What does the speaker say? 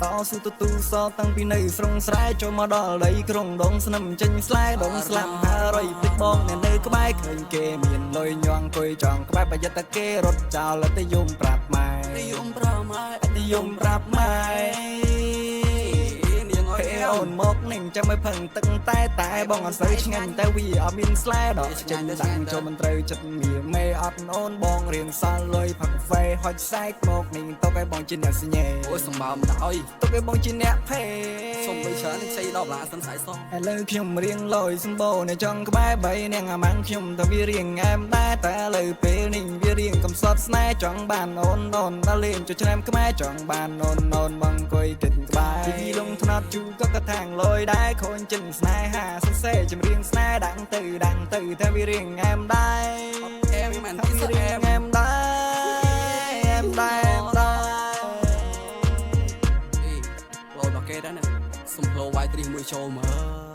តោសុទទូសតាំងពីនៅស្រុងស្រែចូលមកដល់ដីក្រុងដងស្នឹមចេញស្លែដងស្លាប់500ពេកបងអ្នកនៅក្បែរឃើញគេមានលុយញ៉ងអង្គុយចង់ក្បែរប្រយ័ត្នតែគេរត់ចោលទៅយំប្រាប់ម៉ែយំប្រាប់ម៉ែអូនមកនឹងចាំមិនផឹងទឹកតែបងអត់សូវឆ្ងាញ់តែវាអត់មានស្លែដកចេញតាំងចូលមិនត្រូវចិត្តងារមេអត់អូនបងរៀនសល់លុយផឹកកាហ្វេហុចសែកមកនឹងទុកឲ្យបងជាអ្នកសញ្ញេអូយសម្បើមិនដាក់អុយទុកឲ្យបងជាអ្នកភេសុំបីច្រើននេះខ្ចី10ឡាសិនស្អែកសោះឥឡូវខ្ញុំរៀងលុយសម្បូរនៅចង់ក្បែរ3នាងអាម៉ាំងខ្ញុំតែវារៀងងែមដែរតែឥឡូវពេលនេះវារៀងកំសត់ស្នេហ៍ចង់បានអូនដល់លេងចូលច្រាមខ្មែរចង់បានអូនបងអង្គុយគិតក្បែរពីលងថ្នាត់ជូក៏កថាងលុយដែរខូនចិនស្នេហាសរសេរចម្រៀងស្នេហ៍ដាំងទៅតែវារៀងងែមដែរអែមមិនទីសអែមងែមដែរអែមដែរអេលោដល់គេដែរណាសុំផ្លោវាយត្រីមួយចូលមើល